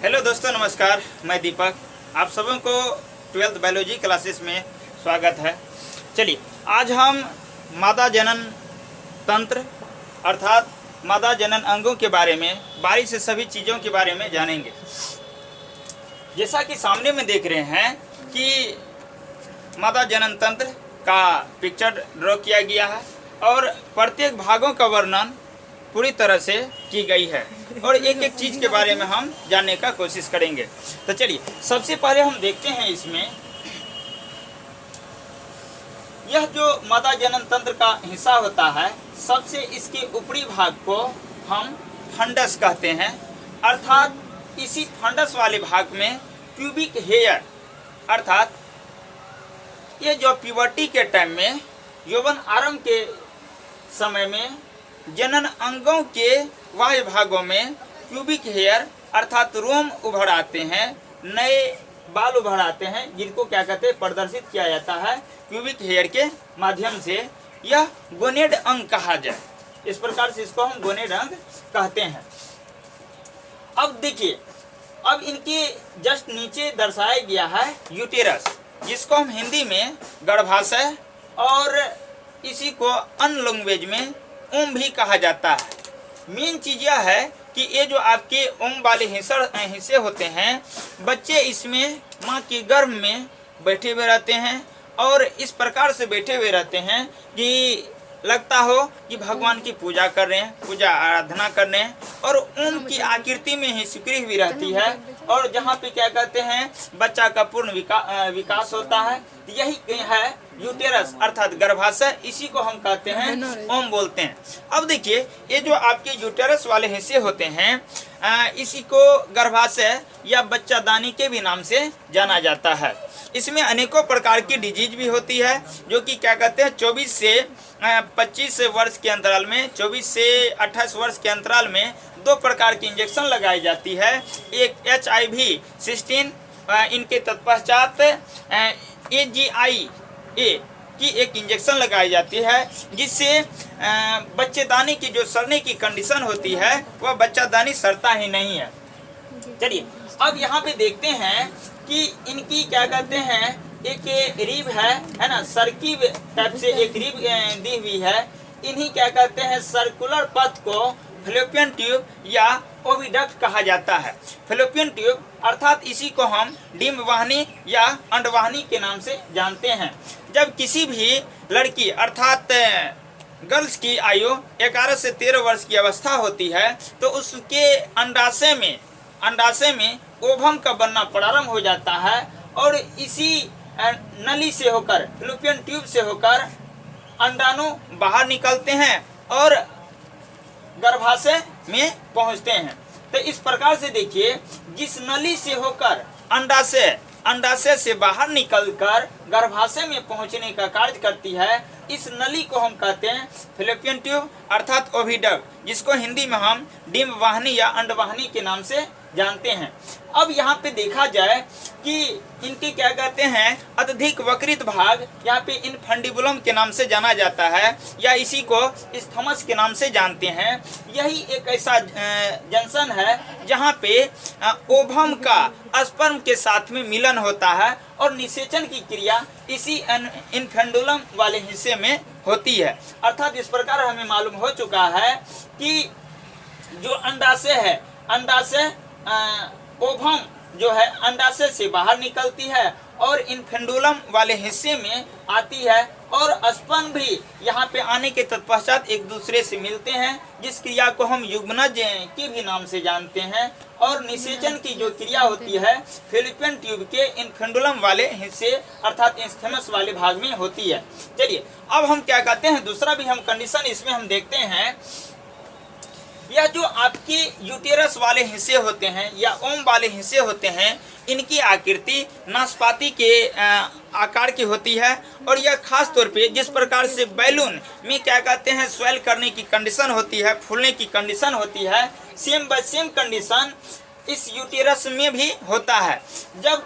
Hello दोस्तों, नमस्कार। मैं दीपक, आप सबों को 12th बायोलॉजी क्लासेस में स्वागत है। चलिए, आज हम मादा जनन तंत्र अर्थात मादा जनन अंगों के बारे में, बारी से सभी चीज़ों के बारे में जानेंगे। जैसा कि सामने में देख रहे हैं कि मादा जनन तंत्र का पिक्चर ड्रॉ किया गया है और प्रत्येक भागों का वर्णन पूरी तरह से की गई है और एक एक चीज़ के बारे में हम जानने का कोशिश करेंगे। तो चलिए, सबसे पहले हम देखते हैं इसमें यह जो मादा जनन तंत्र का हिस्सा होता है, सबसे इसके ऊपरी भाग को हम फंडस कहते हैं। अर्थात इसी फंडस वाले भाग में प्यूबिक हेयर अर्थात ये जो प्यूबर्टी के टाइम में, यौवन आरंभ के समय में जनन अंगों के बाह्य भागों में प्यूबिक हेयर अर्थात रोम उभर आते हैं, नए बाल उभर आते हैं, जिनको क्या कहते हैं, प्रदर्शित किया जाता है प्यूबिक हेयर के माध्यम से। यह गोनेड अंग कहा जाए, इस प्रकार से इसको हम गोनेड अंग कहते हैं। अब देखिए, अब इनके जस्ट नीचे दर्शाया गया है यूटेरस, जिसको हम हिंदी में गर्भाशय और इसी को अन्य लैंग्वेज में ओम भी कहा जाता है। मेन चीज़ यह है कि ये जो आपके ओम वाले हिस्से होते हैं, बच्चे इसमें माँ के गर्भ में बैठे हुए रहते हैं और इस प्रकार से बैठे हुए रहते हैं कि लगता हो कि भगवान की पूजा कर रहे हैं, पूजा आराधना कर रहे हैं, और ओम की आकृति में ही सिकुड़ी हुई रहती है। और जहाँ पे क्या कहते हैं, बच्चा का पूर्ण विकास होता है। यही है यूटेरस अर्थात गर्भाशय, इसी को हम कहते हैं ओम बोलते हैं। अब देखिए, ये जो आपके यूटेरस वाले हिस्से होते हैं, इसी को गर्भाशय या बच्चादानी के भी नाम से जाना जाता है। इसमें अनेकों प्रकार की डिजीज भी होती है, जो कि क्या कहते हैं 24 से 25 वर्ष के अंतराल में, 24 से 28 वर्ष के अंतराल में 2 प्रकार की इंजेक्शन लगाई जाती है। एक HIV 16, इनके तत्पश्चात AGI-A की एक इंजेक्शन लगाई जाती है, जिससे बच्चेदानी की जो सड़ने की कंडीशन होती है, वह बच्चादानी सड़ता ही नहीं है। चलिए, अब यहाँ पे देखते हैं कि इनकी क्या कहते हैं, एक रिब है ना, सर्किल टाइप से एक रिब दी हुई है। इन्हीं क्या कहते हैं, सर्कुलर पथ को फैलोपियन ट्यूब या ओविडक्ट कहा जाता है। फैलोपियन ट्यूब अर्थात इसी को हम डिम्बवाहिनी या अंडवाहिनी के नाम से जानते हैं। जब किसी भी लड़की अर्थात गर्ल्स की आयु 11 से 13 वर्ष की अवस्था होती है, तो उसके अंडाशय में ओवम का बनना प्रारंभ हो जाता है और इसी नली से होकर, फैलोपियन ट्यूब से होकर अंडाणु बाहर निकलते हैं और गर्भाशय में पहुंचते हैं। तो इस प्रकार से देखिए, जिस नली से होकर अंडाशय से बाहर निकलकर गर्भाशय में पहुंचने का कार्य करती है, इस नली को हम कहते हैं फैलोपियन ट्यूब अर्थात ओविडक्ट, जिसको हिंदी में हम डिम्बवाहिनी या अंडवाहिनी के नाम से जानते हैं। अब यहाँ पे देखा जाए कि इनके क्या कहते हैं, अत्यधिक वक्रित भाग यहाँ पे इनफंडिबुलम के नाम से जाना जाता है, या इसी को स्थमस के नाम से जानते हैं। यही एक ऐसा जंक्शन है जहाँ पे ओवम का स्पर्म के साथ में मिलन होता है और निषेचन की क्रिया इसी इनफेंडुलम वाले हिस्से में होती है। अर्थात इस प्रकार हमें मालूम हो चुका है कि जो अंडाशय है, अंडाशय ओवम जो है अंडाशय से बाहर निकलती है और इनफेंडुलम वाले हिस्से में आती है, और स्पर्म भी यहाँ पे आने के तत्पश्चात एक दूसरे से मिलते हैं, जिस क्रिया को हम युग्मनज के भी नाम से जानते हैं। और निषेचन की जो क्रिया होती है फैलोपियन ट्यूब के इनफेंडुलम वाले हिस्से अर्थात स्थमस वाले भाग में होती है। चलिए, अब हम क्या कहते हैं, दूसरा भी हम कंडीशन इसमें हम देखते हैं। यह जो आपके यूटेरस वाले हिस्से होते हैं या ओम वाले हिस्से होते हैं, इनकी आकृति नाशपाती के आकार की होती है, और यह खास तौर पे जिस प्रकार से बैलून में क्या कहते हैं स्वेल करने की कंडीशन होती है, फूलने की कंडीशन होती है, सेम बाय सेम कंडीशन इस यूटेरस में भी होता है। जब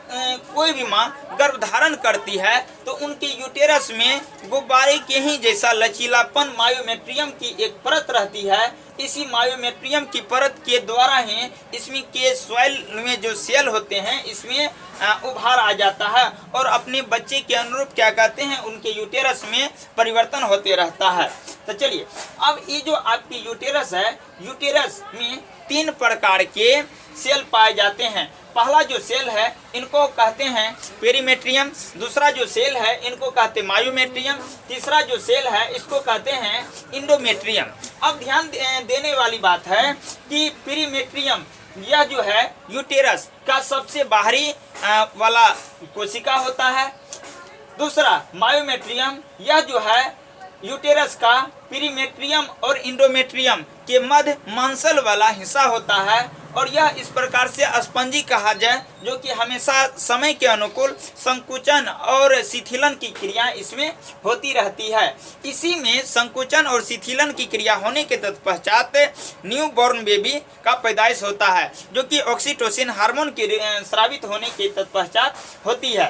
कोई भी माँ गर्भ धारण करती है तो उनके यूटेरस में गुब्बारे के ही जैसा लचीलापन मायोमेट्रियम की एक परत रहती है, इसी मायोमेट्रियम की परत के द्वारा ही इसमें के सॉइल में जो सेल होते हैं इसमें उभार आ जाता है और अपने बच्चे के अनुरूप क्या कहते हैं उनके यूटेरस में परिवर्तन होते रहता है। तो चलिए, अब ये जो आपकी यूटेरस है, यूटेरस में 3 प्रकार के सेल पाए जाते हैं। पहला जो सेल है इनको कहते हैं पेरीमेट्रियम, दूसरा जो सेल है इनको कहते हैं मायोमेट्रियम, तीसरा जो सेल है इसको कहते हैं इंडोमेट्रियम। अब ध्यान देने वाली बात है कि पेरीमेट्रियम यह जो है यूटेरस का सबसे बाहरी वाला कोशिका होता है। दूसरा मायोमेट्रियम यह जो है यूटेरस का पेरीमेट्रियम और इंडोमेट्रियम के मध्य मांसल वाला हिस्सा होता है और यह इस प्रकार से स्पंजी कहा जाए जो कि हमेशा समय के अनुकूल संकुचन और शिथिलन की क्रिया इसमें होती रहती है। इसी में संकुचन और शिथिलन की क्रिया होने के तत्पश्चात न्यू बॉर्न बेबी का पैदाइश होता है जो कि ऑक्सीटोसिन हार्मोन के स्रावित होने के तत्पश्चात होती है।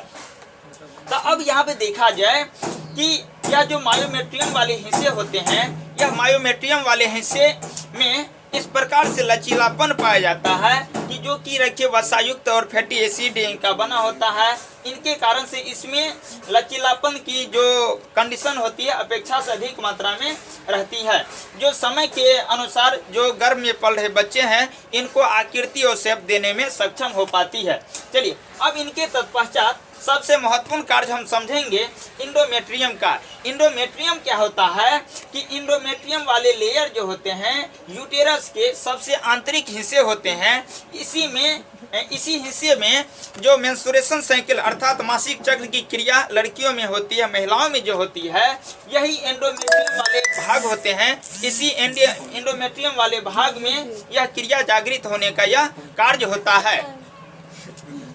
तो अब यहाँ पे देखा जाए कि यह जो मायोमेट्रियम वाले हिस्से होते हैं, यह मायोमेट्रियम वाले हिस्से में इस प्रकार से लचीलापन पाया जाता है कि जो कि रखे वसायुक्त और फैटी एसिड का बना होता है। इनके कारण से इसमें लचीलापन की जो कंडीशन होती है अपेक्षा से अधिक मात्रा में रहती है, जो समय के अनुसार जो गर्भ में पल रहे बच्चे हैं इनको आकृति और शेप देने में सक्षम हो पाती है। चलिए, अब इनके तत्पश्चात सबसे महत्वपूर्ण कार्य हम समझेंगे इंडोमेट्रियम का। इंडोमेट्रियम क्या होता है कि इंडोमेट्रियम वाले लेयर जो होते हैं यूटेरस के सबसे आंतरिक हिस्से होते हैं। इसी हिस्से में जो मेंस्ट्रुएशन साइकिल अर्थात मासिक चक्र की क्रिया लड़कियों में होती है, महिलाओं में जो होती है, यही एंडोमेट्रियम वाले भाग होते हैं। इसी इंडोमेट्रियम वाले भाग में यह क्रिया जागृत होने का यह कार्य होता है।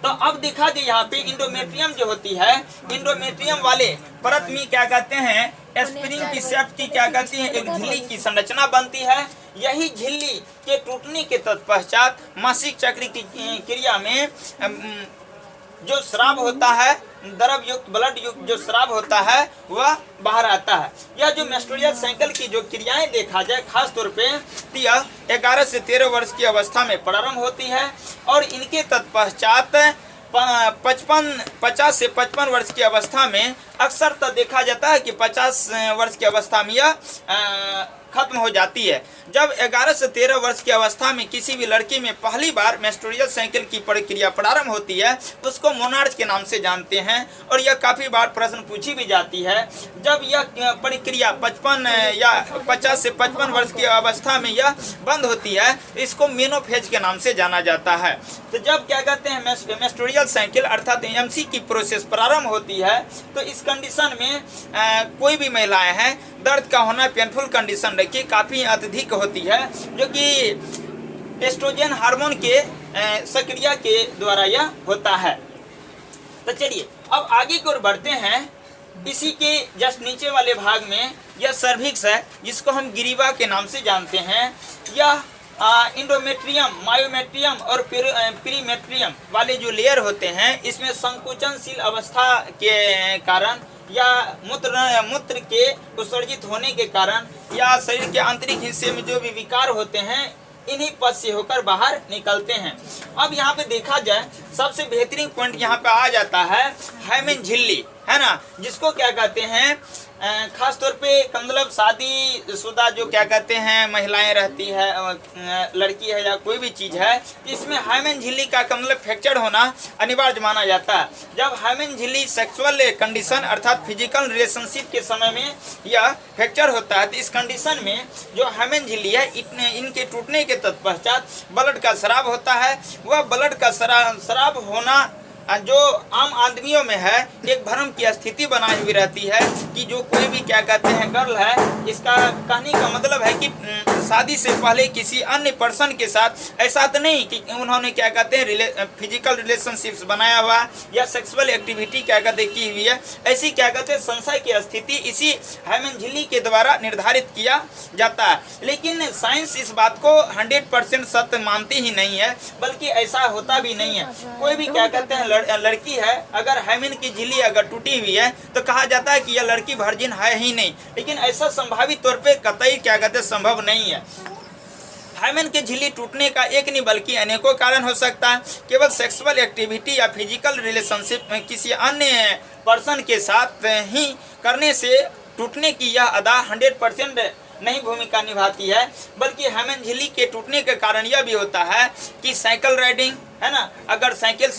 तो अब देखा जाए यहाँ पे इंडोमेट्रियम जो होती है, इंडोमेट्रियम वाले परत में क्या कहते हैं स्प्रिंग की शेप की क्या कहते हैं एक झिल्ली की संरचना बनती है। यही झिल्ली के टूटने के तत्पश्चात मासिक चक्र की क्रिया में जो स्राव होता है, द्रव युक्त ब्लड युक्त जो स्राव होता है वह बाहर आता है। यह जो मेंस्ट्रुअल साइकिल की जो क्रियाएं देखा जाए खास तौर पे यह 11 से 13 वर्ष की अवस्था में प्रारंभ होती है और इनके तत्पश्चात 50 से 55 वर्ष की अवस्था में अक्सर तो देखा जाता है कि 50 वर्ष की अवस्था में यह खत्म हो जाती है। जब 11 से 13 वर्ष की अवस्था में किसी भी लड़की में पहली बार मेंस्ट्रुअल साइकिल की प्रक्रिया प्रारंभ होती है उसको मोनार्च के नाम से जानते हैं और यह काफ़ी बार प्रश्न पूछी भी जाती है। जब यह प्रक्रिया 50 से 55 वर्ष की अवस्था में यह बंद होती है इसको मेनोफेज के नाम से जाना जाता है। तो जब क्या कहते हैं मेंस्ट्रुअल साइकिल अर्थात एमसी की प्रोसेस प्रारंभ होती है तो इस कंडीशन में कोई भी महिलाएं हैं दर्द का होना पेनफुल कंडीशन रखिए काफ़ी अत्यधिक होती है जो कि एस्ट्रोजन हार्मोन के सक्रिया के द्वारा यह होता है। तो चलिए अब आगे की ओर बढ़ते हैं। इसी के जस्ट नीचे वाले भाग में यह सर्विक्स है जिसको हम गिरीवा के नाम से जानते हैं। यह इंडोमेट्रियम, मायोमेट्रियम और पेरीमेट्रियम वाले जो लेयर होते हैं इसमें संकुचनशील अवस्था के कारण या मूत्र के उत्सर्जित होने के कारण या शरीर के आंतरिक हिस्से में जो भी विकार होते हैं इन्हीं पद से होकर बाहर निकलते हैं। अब यहाँ पे देखा जाए सबसे बेहतरीन पॉइंट यहाँ पे आ जाता है हाइमेन झिल्ली, है ना, जिसको क्या कहते हैं खास तौर पे मतलब शादी शुदा जो क्या कहते हैं महिलाएं रहती है, लड़की है या कोई भी चीज़ है, इसमें हाइमेन झिल्ली का मतलब फ्रैक्चर होना अनिवार्य माना जाता है। जब हाइमेन झिल्ली सेक्सुअल कंडीशन अर्थात फिजिकल रिलेशनशिप के समय में यह फ्रैक्चर होता है तो इस कंडीशन में जो हाइमेन झिल्ली है इनके टूटने के तत्पश्चात ब्लड का स्राव होता है। वह ब्लड का स्राव होना जो आम आदमियों में है एक भ्रम की स्थिति बनाई हुई रहती है कि जो कोई भी क्या कहते हैं गर्ल है, इसका कहने का मतलब है कि शादी से पहले किसी अन्य पर्सन के साथ ऐसा तो नहीं कि उन्होंने क्या कहते हैं फिजिकल रिलेशनशिप्स बनाया हुआ या सेक्सुअल एक्टिविटी क्या कहते की हुई है, ऐसी क्या कहते हैं संशय की स्थिति इसी हाइमेन झिल्ली के द्वारा निर्धारित किया जाता है। लेकिन साइंस इस बात को 100% सत्य मानती ही नहीं है, बल्कि ऐसा होता भी नहीं है। कोई भी क्या कहते हैं लड़की है अगर हाइमेन की झिल्ली अगर टूटी हुई है तो कहा जाता है कि यह लड़की वर्जिन है ही नहीं, लेकिन ऐसा संभावित तौर पे कतई क्या कहते हैं संभव नहीं है। हाइमेन के झिल्ली टूटने का एक नहीं बल्कि अनेकों कारण हो सकता है। केवल सेक्सुअल एक्टिविटी या फिजिकल रिलेशनशिप में किसी अन्य पर्सन के साथ ही करने से टूटने की यह अदा 100% नहीं भूमिका निभाती है, बल्कि हाइमेन झिल्ली के टूटने के कारण यह भी होता है कि साइकिल राइडिंग, है ना, अगर साइकिल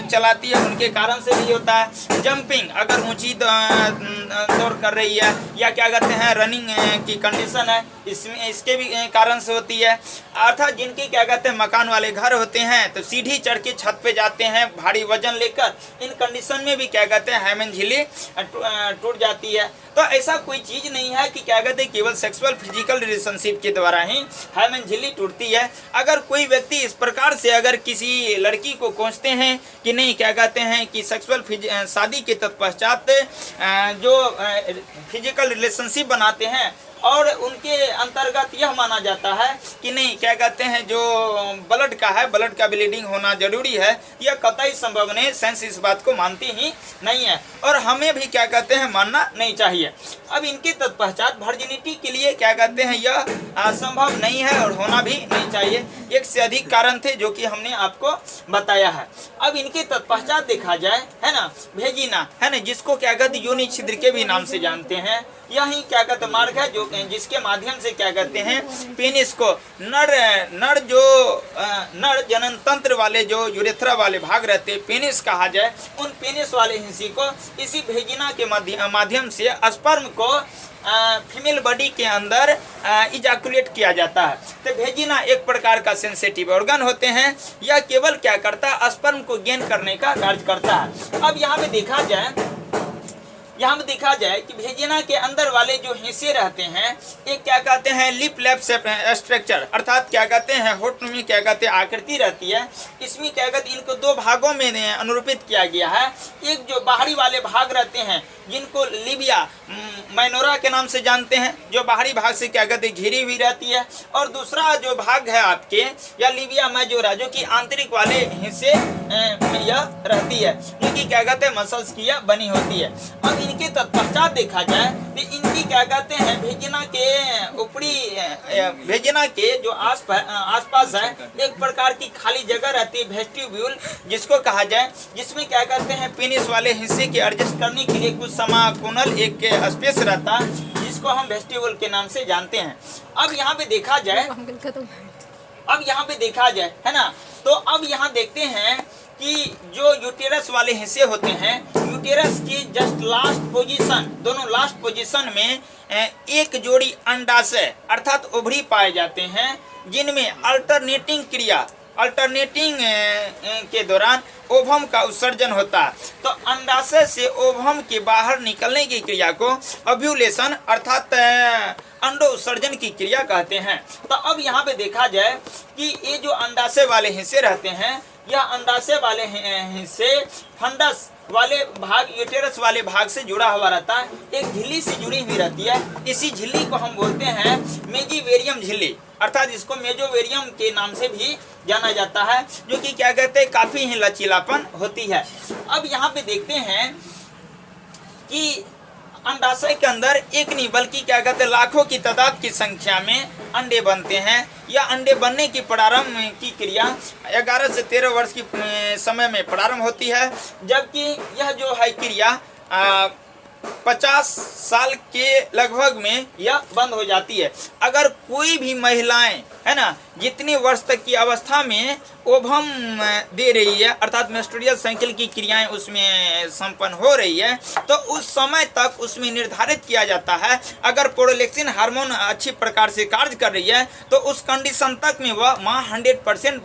चलाती है उनके कारण से भी होता है। जंपिंग, अगर ऊंची दौड़ कर रही है, या क्या कहते हैं रनिंग की कंडीशन है, इसमें इसके भी कारण से होती है। अर्थात जिनके क्या कहते हैं मकान वाले घर होते हैं तो सीढ़ी चढ़ के छत पे जाते हैं भारी वजन लेकर, इन कंडीशन में भी क्या कहते हैं हाइमेन झिल्ली टूट जाती है। तो ऐसा कोई चीज़ नहीं है कि क्या कहते हैं केवल सेक्सुअल फिजिकल रिलेशनशिप के द्वारा ही हाइमेन झिल्ली टूटती है। अगर कोई व्यक्ति इस प्रकार से अगर किसी लड़की को कोसते हैं कि नहीं क्या कहते हैं कि सेक्सुअल शादी के तत्पश्चात जो फिजिकल रिलेशनशिप बनाते हैं और उनके अंतर्गत यह माना जाता है कि नहीं क्या कहते हैं जो ब्लड का है, ब्लड का ब्लीडिंग होना जरूरी है, यह कतई संभव नहीं। साइंस इस बात को मानती ही नहीं है और हमें भी क्या कहते हैं मानना नहीं चाहिए। अब इनके तत्पश्चात वर्जिनिटी के लिए क्या कहते हैं यह संभव नहीं है और होना भी नहीं चाहिए। एक से अधिक कारण थे जो कि हमने आपको बताया है। अब इनके तत्पश्चात देखा जाए, है ना, भेजिना, है ना, जिसको क्या कहते योनि छिद्र के भी नाम से जानते हैं, यही क्या कहते मार्ग है जो जिसके माध्यम से क्या कहते हैं पेनिस को नर जनन तंत्र वाले जो यूरेथ्रा वाले भाग रहते हैं पेनिस कहा जाए, उन पेनिस वाले हिस्से को इसी भेजिना के माध्यम से स्पर्म को फीमेल बॉडी के अंदर इजाकुलेट किया जाता है। तो भेजिना एक प्रकार का सेंसिटिव ऑर्गन होते हैं, यह केवल क्या करता है स्पर्म को गेन करने का कार्य करता है। अब यहाँ पे देखा जाए कि भेजिना के अंदर वाले जो हिस्से रहते हैं एक क्या कहते हैं लिप लैप स्ट्रक्चर, अर्थात क्या कहते हैं होठ में क्या कहते हैं आकृति रहती है। इसमें क्या कहते हैं इनको दो भागों में अनुरूपित किया गया है। एक जो बाहरी वाले भाग रहते हैं जिनको लिबिया माइनोरा के नाम से जानते हैं, जो बाहरी भाग से क्या कहते हैं घिरी हुई रहती है, और दूसरा जो भाग है आपके या लिबिया मेजोरा जो कि आंतरिक वाले हिस्से में यह रहती है, जो कि क्या कहते हैं मसल्स की यह बनी होती है। अब इनके तत्पश्चात देखा जाए तो इनकी क्या कहते हैं भेजिना के ऊपरी भेजिना के जो आसपास है एक प्रकार की खाली जगह रहती है वेस्टिब्यूल जिसको कहा जाए, जिसमें क्या कहते हैं पेनिस वाले हिस्से के एडजस्ट करने के लिए कुछ समाकोनल एक स्पेस रहता है जिसको हम वेस्टिब्यूल के नाम से जानते हैं। अब यहाँ पे देखा जाए, है ना, तो अब यहाँ देखते हैं कि जो यूटेरस वाले हिस्से होते हैं, यूटेरस की जस्ट लास्ट पोजीशन, दोनों लास्ट पोजीशन में एक जोड़ी अंडाशय अर्थात ओवरी पाए जाते हैं जिनमें अल्टरनेटिंग के दौरान ओवम का उत्सर्जन होता है। तो अंडाशय से ओवम के बाहर निकलने की क्रिया को ओव्यूलेशन अर्थात अंडो उत्सर्जन की क्रिया कहते हैं। तो अब यहाँ पे देखा जाए कि ये जो अंडाशय वाले हिस्से रहते हैं, यह अंडाशय वाले हिस्से फंडस वाले भाग यूटेरस वाले भाग से जुड़ा हुआ रहता है, एक झिल्ली से जुड़ी हुई रहती है। इसी झिल्ली को हम बोलते हैं मेजिवेरियम झिल्ली, अर्थात इसको मेजोवेरियम के नाम से भी जाना जाता है, जो कि क्या कहते हैं काफी ही लचीलापन होती है। अब यहाँ पे देखते हैं कि अंडाशय के अंदर एक नहीं बल्कि क्या कहते हैं लाखों की तादाद की संख्या में अंडे बनते हैं। यह अंडे बनने की प्रारंभ की क्रिया 11 से 13 वर्ष की समय में प्रारंभ होती है, जबकि यह जो है क्रिया 50 साल के लगभग में यह बंद हो जाती है। अगर कोई भी महिलाएं, है ना, जितनी वर्ष तक की अवस्था में ओवम दे रही है अर्थात मेस्ट्रुअल साइकिल की क्रियाएं उसमें संपन्न हो रही है, तो उस समय तक उसमें निर्धारित किया जाता है अगर प्रोलेक्सिन हार्मोन अच्छी प्रकार से कार्य कर रही है तो उस कंडीशन तक में वह माँ 100%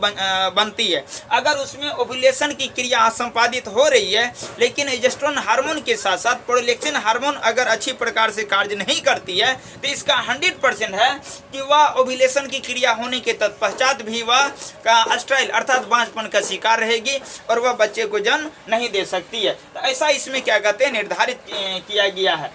बनती है। अगर उसमें ओव्यूलेशन की क्रिया संपादित हो रही है लेकिन एस्ट्रोजन हार्मोन के साथ साथ प्रोलेक्सिन हार्मोन अगर अच्छी प्रकार से कार्य नहीं करती है तो इसका 100% है कि वह ओव्यूलेशन की क्रिया होने के तत्पश्चात भी वह स्ट्राइल अर्थात बांझपन का शिकार रहेगी और वह बच्चे को जन्म नहीं दे सकती है। तो ऐसा इसमें क्या कहते हैं निर्धारित किया गया है।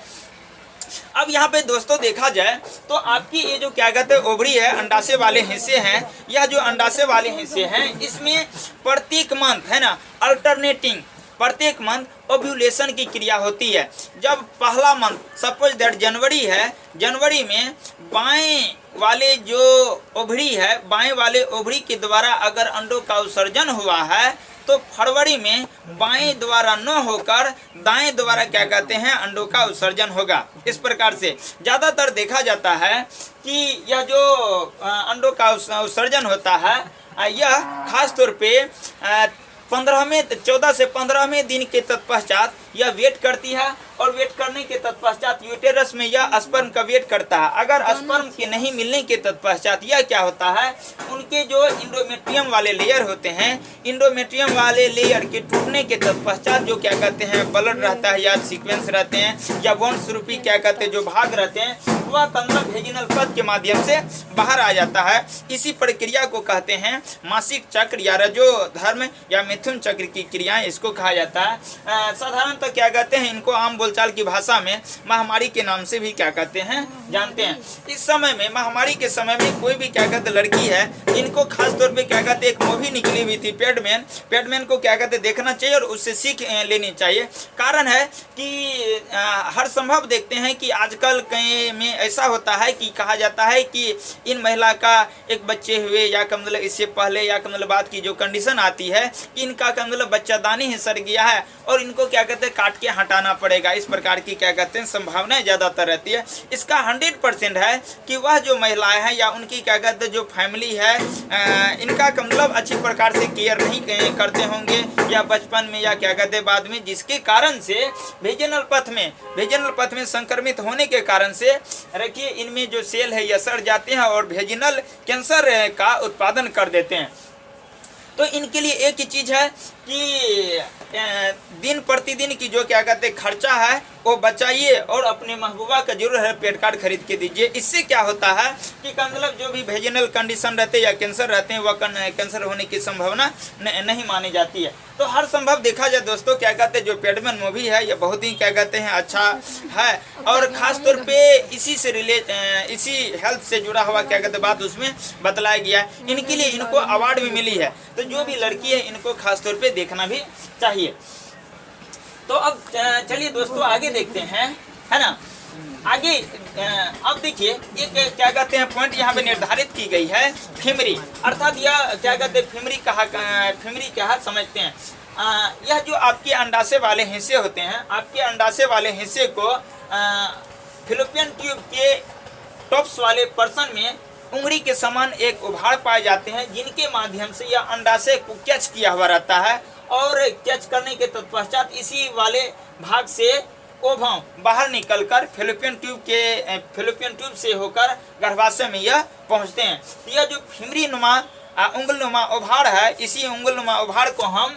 अब यहाँ पे दोस्तों देखा जाए तो आपकी ये जो क्या कहते हैं ओवरी है, अंडाशय वाले हिस्से हैं, यह जो अंडाशय वाले हिस्से हैं इसमें प्रत्येक मंथ, है ना, अल्टरनेटिंग प्रत्येक मंथ ओव्यूलेशन की क्रिया होती है। जब पहला मंथ सपोज दैट जनवरी है, जनवरी में बाएं वाले जो ओवरी है, बाएं वाले ओवरी के द्वारा अगर अंडों का उत्सर्जन हुआ है तो फरवरी में बाएं द्वारा न होकर दाएं द्वारा क्या कहते हैं अंडों का उत्सर्जन होगा। इस प्रकार से ज़्यादातर देखा जाता है कि यह जो अंडों का उत्सर्जन होता है यह खास तौर पे 14 से 15वें दिन के तत्पश्चात यह वेट करती है और वेट करने के तत्पश्चात यूटेरस में यह स्पर्म का वेट करता है। अगर स्पर्म के नहीं मिलने के तत्पश्चात यह क्या होता है, उनके जो इंडोमेट्रियम वाले लेयर होते हैं, इंडोमेट्रियम वाले लेयर के टूटने के तत्पश्चात जो क्या कहते हैं ब्लड रहता है या सीक्वेंस रहते हैं या वंश रूपी क्या कहते हैं जो भाग रहते हैं, वह कंदक वेजिनल पथ के माध्यम से बाहर आ जाता है। इसी प्रक्रिया को कहते हैं मासिक चक्र या रजोधर्म या मिथुन चक्र की क्रियाएं, इसको कहा जाता है। साधारणतः क्या कहते हैं, इनको आम बोलचाल की भाषा में महामारी के नाम से भी क्या कहते हैं जानते हैं। इस समय में महामारी के समय में कोई भी क्या कहते लड़की है, इनको खास तौर पे क्या कहते एक मूवी निकली हुई थी पैडमैन को क्या कहते देखना चाहिए और उससे सीख लेनी चाहिए। कारण है कि हर संभव देखते हैं कि आजकल कहीं में ऐसा होता है कि कहा जाता है कि इन महिला का एक बच्चे हुए या का मतलब इससे पहले या का मतलब बात की जो कंडीशन आती है कि इनका का मतलब बच्चादानी ही सड़ गया है और इनको क्या कहते हैं काट के हटाना पड़ेगा। इस प्रकार की क्या कहते हैं संभावनाएं ज़्यादातर रहती है। इसका 100% है कि वह जो महिलाएं हैं या उनकी क्या कहते हैं जो फैमिली है इनका का मतलब अच्छी प्रकार से केयर नहीं करते होंगे या बचपन में या क्या कहते हैं बाद में, जिसके कारण से वेजिनल पथ में संक्रमित होने के कारण से रखिए इनमें जो सेल है यह सड़ जाते हैं और वेजिनल कैंसर का उत्पादन कर देते हैं। तो इनके लिए एक ही चीज़ है कि दिन प्रतिदिन की जो क्या कहते हैं खर्चा है वो बचाइए और अपने महबूबा का जरूर है पेट कार्ड खरीद के दीजिए। इससे क्या होता है कि मतलब जो भी वेजिनल कंडीशन रहते हैं या कैंसर रहते हैं वह कैंसर होने की संभावना नहीं मानी जाती है। तो हर संभव देखा जाए दोस्तों क्या कहते हैं जो पैडमैन मूवी है यह बहुत ही क्या कहते हैं अच्छा है और ख़ास तौर पे इसी से इसी हेल्थ से जुड़ा हुआ क्या कहते हैं बात उसमें बतलाया गया है। इनके लिए इनको अवार्ड भी मिली है। तो जो भी लड़की है इनको खास तौर पे देखना भी चाहिए। तो अब चलिए दोस्तों आगे देखते हैं, है ना। आगे अब देखिए एक क्या कहते हैं पॉइंट यहाँ पे निर्धारित की गई है फीमरी, अर्थात यह क्या कहते हैं फीमरी क्या समझते हैं। यह जो आपके अंडाशय वाले हिस्से होते हैं, आपके अंडाशय वाले हिस्से को फिलोपियन ट्यूब के टॉप्स वाले पर्सन में उंगली के समान एक उभाड़ पाए जाते हैं जिनके माध्यम से यह अंडाशय को कैच किया हुआ रहता है और कैच करने के तत्पश्चात इसी वाले भाग से ओवम बाहर निकलकर फिलोपियन ट्यूब से होकर गर्भाशय में यह पहुंचते हैं। यह जो फीमरी नुमा उंगलनुमा उभाड़ है, इसी उंगलनुमा उभाड़ को हम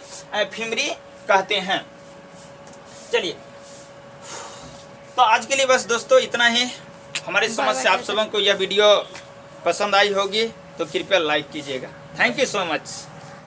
फीमरी कहते हैं। चलिए तो आज के लिए बस दोस्तों इतना ही। हमारी समझ से आप सबों को यह वीडियो पसंद आई होगी तो कृपया लाइक कीजिएगा। Thank you so much.